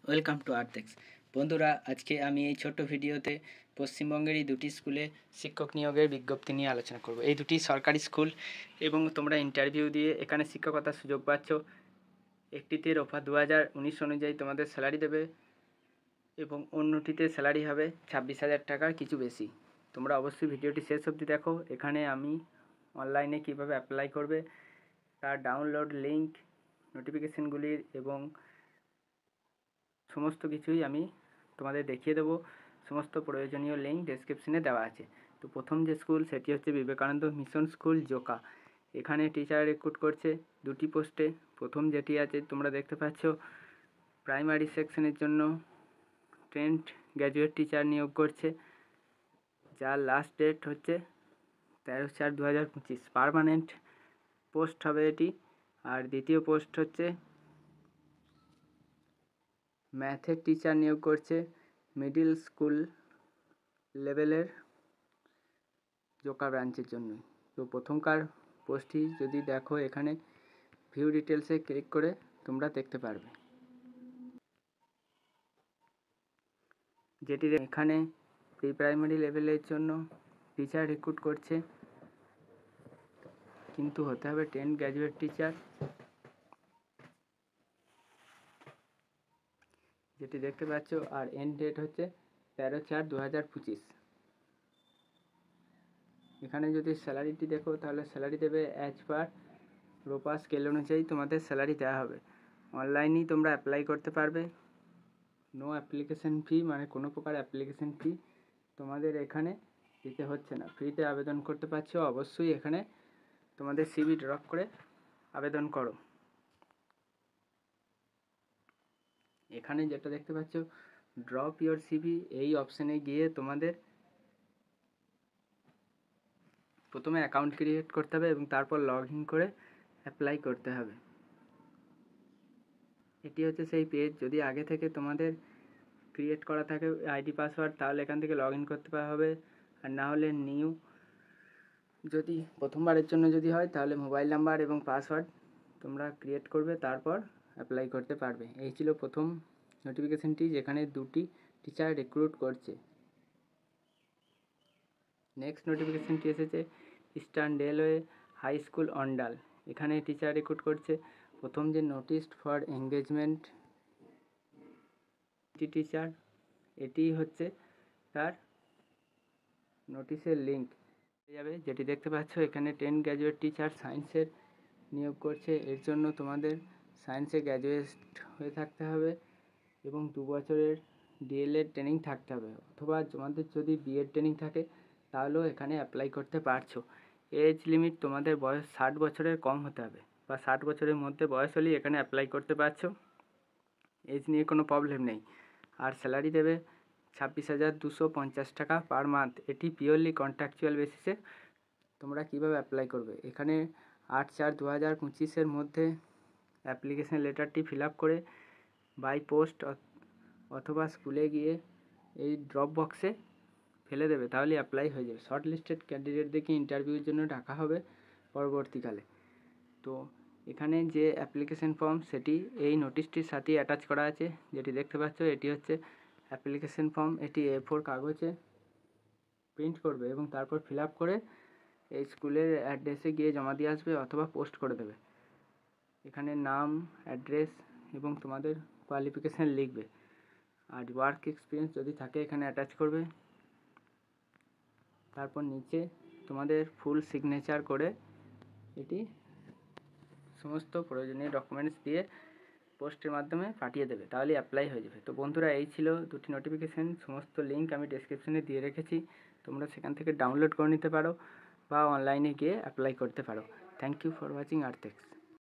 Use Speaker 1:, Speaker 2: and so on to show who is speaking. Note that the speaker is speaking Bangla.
Speaker 1: Welcome to আর্থেক্স। বন্ধুরা, আজকে আমি এই ছোট্ট ভিডিওতে পশ্চিমবঙ্গেরই দুটি স্কুলে শিক্ষক নিয়োগের বিজ্ঞপ্তি নিয়ে আলোচনা করব। এই দুটি সরকারি স্কুল এবং তোমরা ইন্টারভিউ দিয়ে এখানে শিক্ষকতার সুযোগ পাচ্ছ। একটিতে রোফা 2019 অনুযায়ী তোমাদের স্যালারি দেবে এবং অন্যটিতে স্যালারি হবে 26,000 টাকার কিছু বেশি। তোমরা অবশ্যই ভিডিওটি শেষ অবধি দেখো। এখানে আমি অনলাইনে কিভাবে অ্যাপ্লাই করবে তার ডাউনলোড লিঙ্ক, নোটিফিকেশানগুলির এবং সমস্ত কিছুই আমি তোমাদের দেখিয়ে দেবো। সমস্ত প্রয়োজনীয় লিঙ্ক ডেসক্রিপশনে দেওয়া আছে। তো প্রথম যে স্কুল সেটি হচ্ছে বিবেকানন্দ মিশন স্কুল, জোকা। এখানে টিচার রিক্রুট করছে দুটি পোস্টে। প্রথম যেটি আছে তোমরা দেখতে পাচ্ছ, প্রাইমারি সেকশনের জন্য ট্রেন্ড গ্র্যাজুয়েট টিচার নিয়োগ করছে, যার লাস্ট ডেট হচ্ছে 13/4/2025। পার্মানেন্ট পোস্ট হবে এটি। আর দ্বিতীয় পোস্ট হচ্ছে ম্যাথের টিচার নিয়োগ করছে মিডিল স্কুল লেভেলের জোকা ব্রাঞ্চের জন্য। তো প্রথমকার পোস্টটি যদি দেখো, এখানে ভিউ ডিটেলসে ক্লিক করে তোমরা দেখতে পারবে। যেটি এখানে প্রি প্রাইমারি লেভেলের জন্য টিচার রিক্রুট করছে, কিন্তু হতে হবে 10 গ্র্যাজুয়েট টিচার, যেটি দেখতে পাচ্ছ। আর এন্ড ডেট হচ্ছে 13/4/2025। এখানে যদি স্যালারিটি দেখো, তাহলে স্যালারি দেবে অ্যাজ পার রোপা স্কেল অনুযায়ী তোমাদের স্যালারি দেওয়া হবে। অনলাইনেই তোমরা অ্যাপ্লাই করতে পারবে। নো অ্যাপ্লিকেশন ফি, মানে কোনো প্রকার অ্যাপ্লিকেশন ফি তোমাদের এখানে দিতে হচ্ছে না, ফ্রিতে আবেদন করতে পারছো। অবশ্যই এখানে তোমাদের সিভি ড্রপ করে আবেদন করো। এখানে যেটা দেখতে পাচ্ছ, ড্রপ ইয়োর সিভি, এই অপশানে গিয়ে তোমাদের প্রথমে অ্যাকাউন্ট ক্রিয়েট করতে হবে এবং তারপর লগ ইন করে অ্যাপ্লাই করতে হবে। এটি হচ্ছে সেই পেজ। যদি আগে থেকে তোমাদের ক্রিয়েট করা থাকে আইডি পাসওয়ার্ড, তাহলে এখান থেকে লগ ইন করতে হবে। আর না হলে নিউ, যদি প্রথমবারের জন্য যদি হয়, তাহলে মোবাইল নাম্বার এবং পাসওয়ার্ড তোমরা ক্রিয়েট করবে, তারপর অ্যাপ্লাই করতে পারবে। এই ছিল প্রথম নোটিফিকেশানটি, যেখানে দুটি টিচার রিক্রুট করছে। নেক্সট নোটিফিকেশানটি এসেছে Eastern Railway High School Andal. এখানে টিচার রিক্রুট করছে। প্রথম যে নোটিসড ফর এঙ্গেজমেন্ট টিচার, এটি হচ্ছে তার নোটিশের লিঙ্ক যাবে, যেটি দেখতে পাচ্ছ। এখানে 10 গ্র্যাজুয়েট টিচার সায়েন্সের নিয়োগ করছে। এর জন্য তোমাদের সায়েন্সে গ্র্যাজুয়েট হয়ে থাকতে হবে এবং 2 বছরের ডিএলএড ট্রেনিং থাকতে হবে, অথবা তোমাদের যদি বিএড ট্রেনিং থাকে তাহলেও এখানে অ্যাপ্লাই করতে পারছো। এজ লিমিট তোমাদের বয়স 60 বছরের কম হতে হবে, বা 60 বছরের মধ্যে বয়স হলেই এখানে অ্যাপ্লাই করতে পারছো। এজ নিয়ে কোনো প্রবলেম নেই। আর স্যালারি দেবে 26,250 টাকা পার মান্থ। এটি পিওরলি কন্ট্রাকচুয়াল বেসিসে। তোমরা কীভাবে অ্যাপ্লাই করবে, এখানে 8/4/2025 মধ্যে অ্যাপ্লিকেশান লেটারটি ফিল আপ করে বাই পোস্ট অথবা স্কুলে গিয়ে এই ড্রপ বক্সে ফেলে দেবে, তাহলে অ্যাপ্লাই হয়ে যাবে। শর্ট লিস্টেড ক্যান্ডিডেটদেরকে ইন্টারভিউর জন্য ডাকা হবে পরবর্তীকালে। তো এখানে যে অ্যাপ্লিকেশান ফর্ম, সেটি এই নোটিশটির সাথেই অ্যাটাচ করা আছে, যেটি দেখতে পাচ্ছ। এটি হচ্ছে অ্যাপ্লিকেশান ফর্ম। এটি A4 কাগজে প্রিন্ট করবে এবং তারপর ফিল আপ করে এই স্কুলের অ্যাড্রেসে গিয়ে জমা দিয়ে আসবে, অথবা পোস্ট করে দেবে। এখানে নাম, অ্যাড্রেস এবং তোমাদের কোয়ালিফিকেশান লিখবে। আর ওয়ার্ক এক্সপিরিয়েন্স যদি থাকে এখানে অ্যাটাচ করবে। তারপর নিচে তোমাদের ফুল সিগনেচার করে এটি সমস্ত প্রয়োজনীয় ডকুমেন্টস দিয়ে পোস্টের মাধ্যমে পাঠিয়ে দেবে, তাহলে অ্যাপ্লাই হয়ে যাবে। তো বন্ধুরা, এই ছিল দুটি নোটিফিকেশান। সমস্ত লিঙ্ক আমি ডেসক্রিপশনে দিয়ে রেখেছি, তোমরা সেখান থেকে ডাউনলোড করে নিতে পারো বা অনলাইনে গিয়ে অ্যাপ্লাই করতে পারো। Thank you for watching আর্থেক্স।